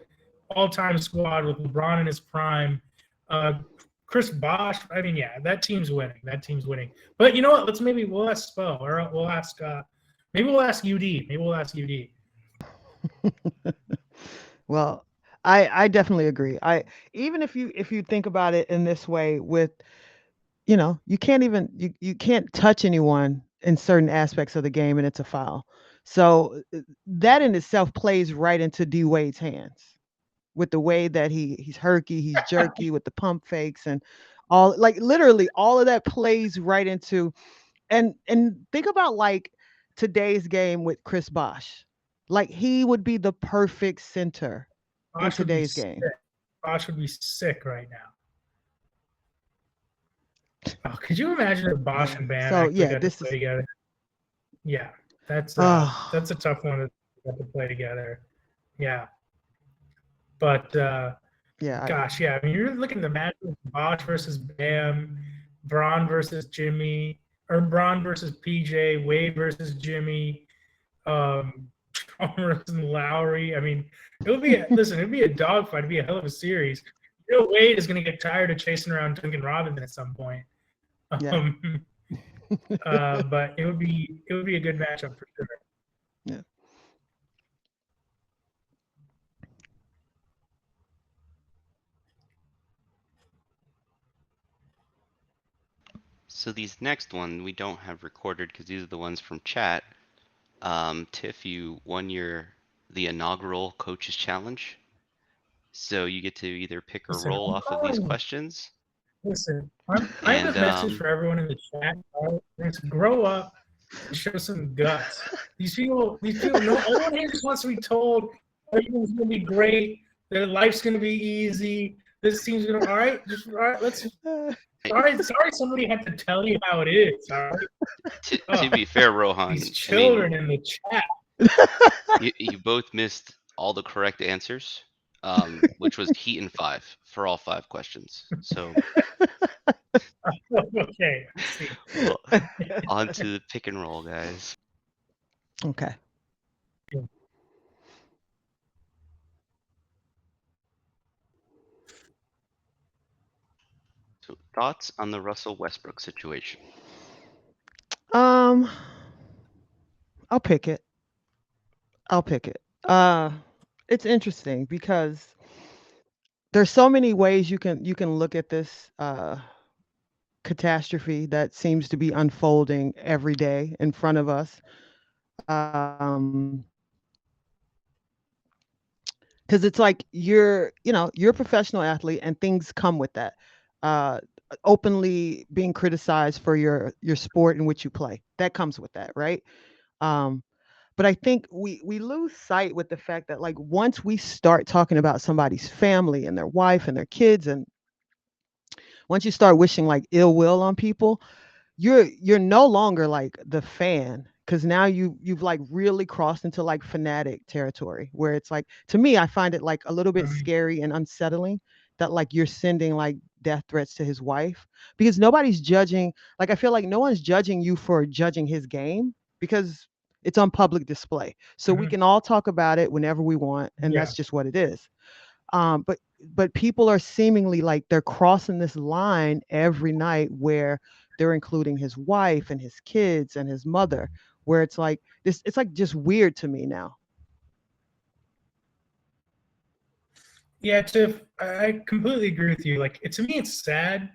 [SPEAKER 3] all-time squad with LeBron in his prime. Chris Bosh. I mean, yeah, that team's winning. That team's winning. But you know what? We'll ask Spo, or we'll ask maybe we'll ask UD. Maybe we'll ask UD.
[SPEAKER 2] Well, I definitely agree. I even if you think about it in this way with you can't even you can't touch anyone in certain aspects of the game and it's a foul. So that in itself plays right into D Wade's hands with the way that he's herky, he's jerky with the pump fakes and all like literally all of that plays right into and think about like today's game with Chris Bosh. Like he would be the perfect center in
[SPEAKER 3] Bosh would be
[SPEAKER 2] today's
[SPEAKER 3] sick.
[SPEAKER 2] game.
[SPEAKER 3] Bosh would be sick right now. Oh, could you imagine if Bosh
[SPEAKER 2] Yeah.
[SPEAKER 3] and Bam
[SPEAKER 2] So
[SPEAKER 3] actually
[SPEAKER 2] yeah,
[SPEAKER 3] got to
[SPEAKER 2] this
[SPEAKER 3] play
[SPEAKER 2] is
[SPEAKER 3] together? Yeah, that's
[SPEAKER 2] oh
[SPEAKER 3] a tough one to get to play together. Yeah, but
[SPEAKER 2] yeah,
[SPEAKER 3] gosh, yeah. I mean, you're looking at the match with Bosh versus Bam, Braun versus Jimmy, or Braun versus PJ, Wade versus Jimmy, Chalmers and Lowry. I mean, it'd be a dogfight. It'd be a hell of a series. You know, Wade is going to get tired of chasing around Duncan Robinson at some point.
[SPEAKER 2] yeah.
[SPEAKER 3] But it would be a good matchup for sure.
[SPEAKER 2] Yeah.
[SPEAKER 4] So these next one we don't have recorded because these are the ones from chat. Tiff, you won the inaugural coaches challenge. So you get to either pick or
[SPEAKER 3] Listen,
[SPEAKER 4] roll off of these questions.
[SPEAKER 3] listen. I have
[SPEAKER 4] And
[SPEAKER 3] a message for everyone in the chat. Let's grow up and show some guts. These people, no, everyone here just wants to be told everything's gonna be great. Their life's gonna be easy. This team's gonna all right. Let's. Sorry, somebody had to tell you how it is. All right.
[SPEAKER 4] To be fair, Rohan,
[SPEAKER 3] These children in the chat.
[SPEAKER 4] you both missed all the correct answers, which was Heat and 5 for all 5 questions. So
[SPEAKER 3] Okay.
[SPEAKER 4] well, on to the pick and roll, guys.
[SPEAKER 2] Okay.
[SPEAKER 4] So thoughts on the Russell Westbrook situation?
[SPEAKER 2] Um, I'll pick it. I'll pick it. It's interesting because there's so many ways you can look at this catastrophe that seems to be unfolding every day in front of us. Um, because it's like you're a professional athlete and things come with that. Uh, openly being criticized for your sport in which you play, that comes with that, right? Um, but I think we lose sight with the fact that like once we start talking about somebody's family and their wife and their kids, and once you start wishing like ill will on people, you're no longer like the fan because now you've like really crossed into like fanatic territory where it's like to me I find it like a little bit scary and unsettling that like you're sending like death threats to his wife because nobody's judging, like I feel like no one's judging you for judging his game because it's on public display, so we can all talk about it whenever we want and
[SPEAKER 3] Yeah.
[SPEAKER 2] that's just what it is. But people are seemingly like they're crossing this line every night where they're including his wife and his kids and his mother, where it's like this, it's like just weird to me now.
[SPEAKER 3] Yeah, Tiff, I completely agree with you. Like, to me, it's sad.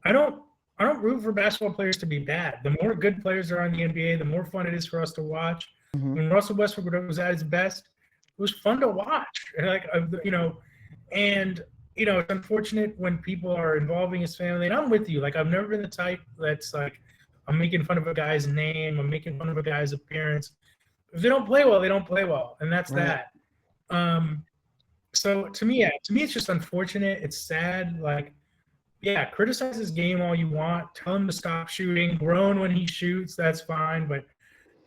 [SPEAKER 3] I don't root for basketball players to be bad. The more good players there are in the NBA, the more fun it is for us to watch.
[SPEAKER 2] Hmm.
[SPEAKER 3] When Russell Westbrook was at his best, it was fun to watch. Like, and it's unfortunate when people are involving his family. And I'm with you. Like, I've never been the type that's like, I'm making fun of a guy's name, I'm making fun of a guy's appearance. If they don't play well, they don't play well, and that's
[SPEAKER 2] Right.
[SPEAKER 3] that. So to me, it's just unfortunate. It's sad. Like, yeah, criticize his game all you want. Tell him to stop shooting. Groan when he shoots. That's fine. But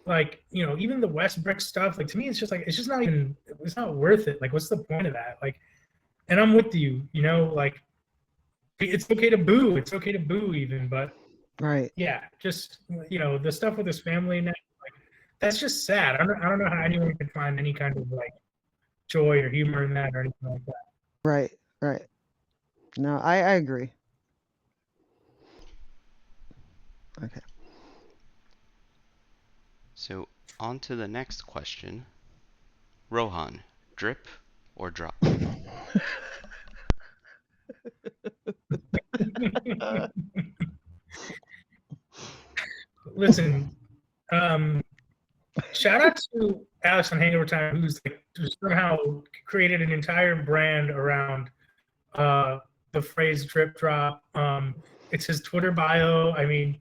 [SPEAKER 3] like, even the Westbrook stuff, like, to me, it's just like, it's not worth it. Like, what's the point of that? Like, and I'm with you. Like, it's okay to boo. It's okay to boo even. But
[SPEAKER 2] Right.
[SPEAKER 3] yeah, just the stuff with his family now, like, that's just sad. I don't know how anyone could find any kind of like joy or humor in that or anything like that.
[SPEAKER 2] Right. Right. No, I agree. Okay.
[SPEAKER 4] So on to the next question. Rohan, drip or drop?
[SPEAKER 3] Listen, shout out to Alex on Hangover Time, who's somehow created an entire brand around the phrase drip drop. It's his Twitter bio. I mean,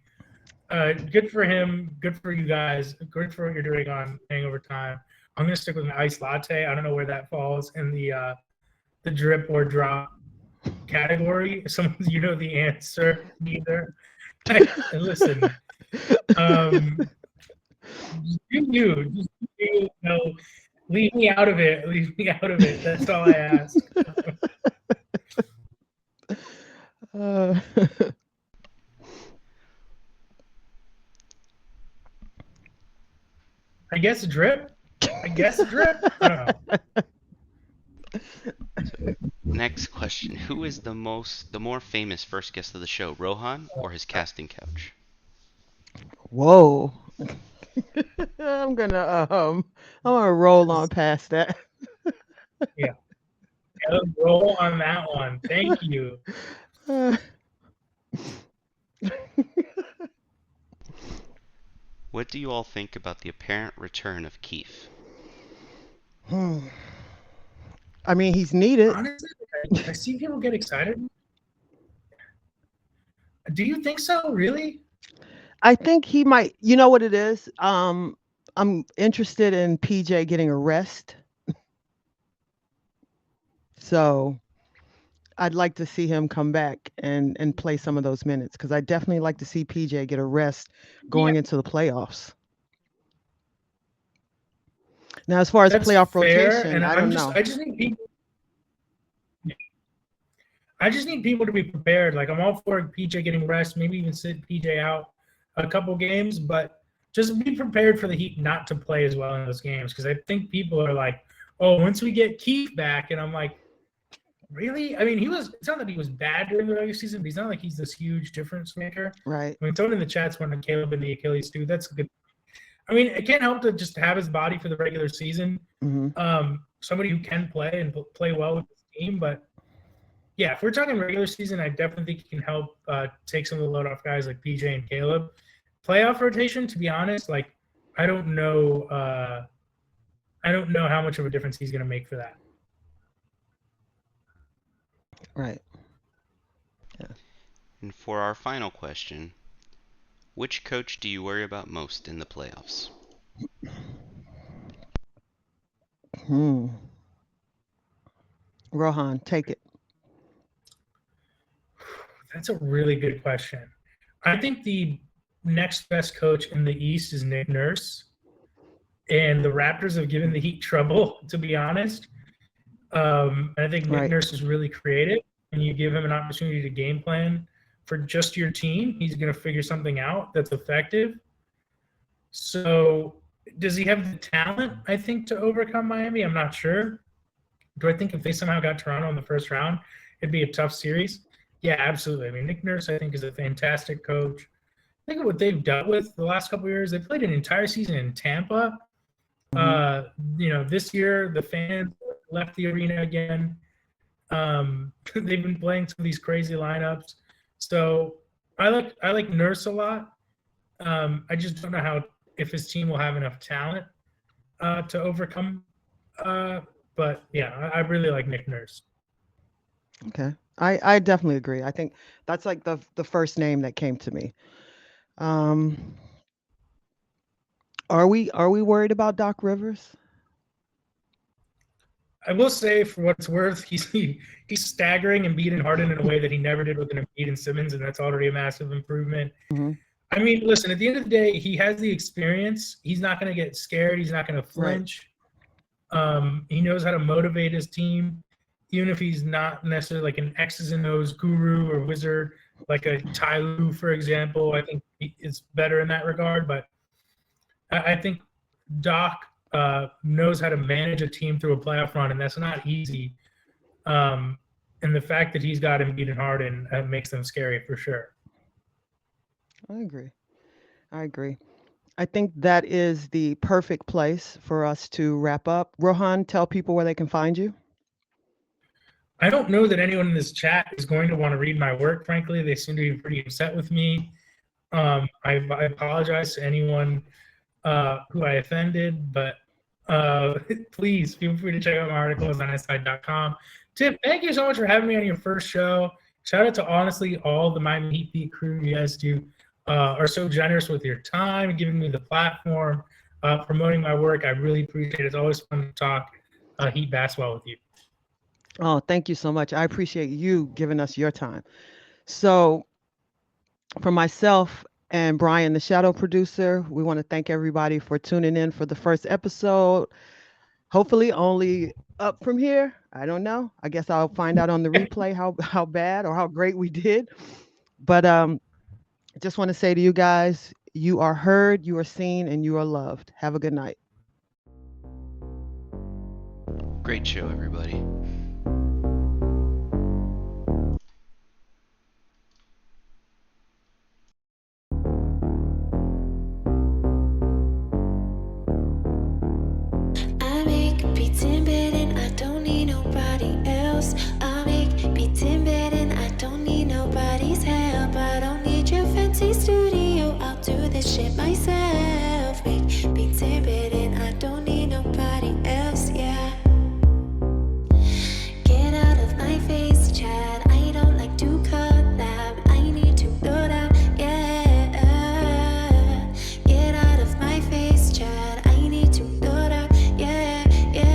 [SPEAKER 3] good for him. Good for you guys. Good for what you're doing on Hangover Time. I'm gonna stick with an iced latte. I don't know where that falls in the drip or drop category. Some the answer. Neither. Listen, just leave me out of it. Leave me out of it. That's all I ask.
[SPEAKER 2] Uh,
[SPEAKER 3] I guess drip. I don't know.
[SPEAKER 4] Next question. Who is the more famous first guest of the show, Rohan or his casting couch?
[SPEAKER 2] whoa. I'm gonna roll on past that.
[SPEAKER 3] Yeah. Roll on that one. Thank you.
[SPEAKER 4] What do you all think about the apparent return of Keith?
[SPEAKER 2] I mean, he's needed.
[SPEAKER 3] Honestly, I see people get excited. Do you think so? Really?
[SPEAKER 2] I think he might. You know what it is? I'm interested in PJ getting a rest. So I'd like to see him come back and play some of those minutes because I definitely like to see PJ get a rest going into the playoffs. Now, as far as
[SPEAKER 3] That's
[SPEAKER 2] playoff
[SPEAKER 3] fair,
[SPEAKER 2] rotation,
[SPEAKER 3] and
[SPEAKER 2] I don't know.
[SPEAKER 3] I just need people. I just need people to be prepared. Like, I'm all for PJ getting rest, maybe even sit PJ out a couple games, but just be prepared for the Heat not to play as well in those games because I think people are like, "Oh, once we get Keith back," and I'm like, really? I mean, it's not that he was bad during the regular season, but he's not like he's this huge difference maker.
[SPEAKER 2] Right.
[SPEAKER 3] I mean, someone in the chat's wanting Caleb and the Achilles too. That's good. I mean, it can't help to just have his body for the regular season.
[SPEAKER 2] Mm-hmm.
[SPEAKER 3] Somebody who can play and play well with his team. But yeah, if we're talking regular season, I definitely think he can help take some of the load off guys like PJ and Caleb. Playoff rotation, to be honest, like I don't know how much of a difference he's going to make for that.
[SPEAKER 2] Right.
[SPEAKER 4] Yeah. And for our final question, which coach do you worry about most in the playoffs?
[SPEAKER 2] Rohan, take it.
[SPEAKER 3] That's a really good question. I think the next best coach in the East is Nick Nurse. And the Raptors have given the Heat trouble, to be honest. I think Nick Nurse is really creative. And you give him an opportunity to game plan for just your team, he's going to figure something out that's effective. So does he have the talent, I think, to overcome Miami? I'm not sure. Do I think if they somehow got Toronto in the first round, it'd be a tough series? Yeah, absolutely. I mean, Nick Nurse, I think, is a fantastic coach. Think of what they've dealt with the last couple of years. They played an entire season in Tampa. This year, the fans left the arena again. They've been playing some of these crazy lineups. So I like Nurse a lot. I just don't know how if his team will have enough talent to overcome. But yeah, I really like Nick Nurse.
[SPEAKER 2] Okay. I definitely agree. I think that's like the first name that came to me. Um, are we worried about Doc Rivers?
[SPEAKER 3] I will say, for what it's worth, he's staggering and beating Harden in a way that he never did with an Embiid and Simmons, and that's already a massive improvement.
[SPEAKER 2] Hmm.
[SPEAKER 3] I mean, listen, at the end of the day, he has the experience. He's not going to get scared. He's not going to
[SPEAKER 2] Right.
[SPEAKER 3] flinch. He knows how to motivate his team, even if he's not necessarily like an X's and O's guru or wizard, like a Ty Lue, for example. I think it's better in that regard. But I think Doc knows how to manage a team through a playoff run, and that's not easy. And the fact that he's got Embiid and Harden makes them scary for sure.
[SPEAKER 2] I agree. I agree. I think that is the perfect place for us to wrap up. Rohan, tell people where they can find you.
[SPEAKER 3] I don't know that anyone in this chat is going to want to read my work, frankly. They seem to be pretty upset with me. I apologize to anyone who I offended, but please feel free to check out my articles on SI.com. Tiff, thank you so much for having me on your first show. Shout out to honestly all the Miami Heat Beat crew. You guys are so generous with your time, giving me the platform, promoting my work. I really appreciate it. It's always fun to talk Heat basketball with you.
[SPEAKER 2] Oh, thank you so much. I appreciate you giving us your time. So, for myself and Brian, the shadow producer, we want to thank everybody for tuning in for the first episode. Hopefully, only up from here. I don't know. I guess I'll find out on the replay how bad or how great we did. But I just want to say to you guys, you are heard, you are seen, and you are loved. Have a good night.
[SPEAKER 4] Great show, everybody.
[SPEAKER 1] I make beats in bed and I don't need nobody else. I make beats in bed and I don't need nobody's help. I don't need your fancy studio. I'll do this shit myself. Make beats in bed and I don't need nobody else. Yeah. Get out of my face, Chad. I don't like to collab. I need to load out. Yeah. Get out of my face, Chad. I need to load out. Yeah, yeah.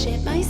[SPEAKER 1] shit myself.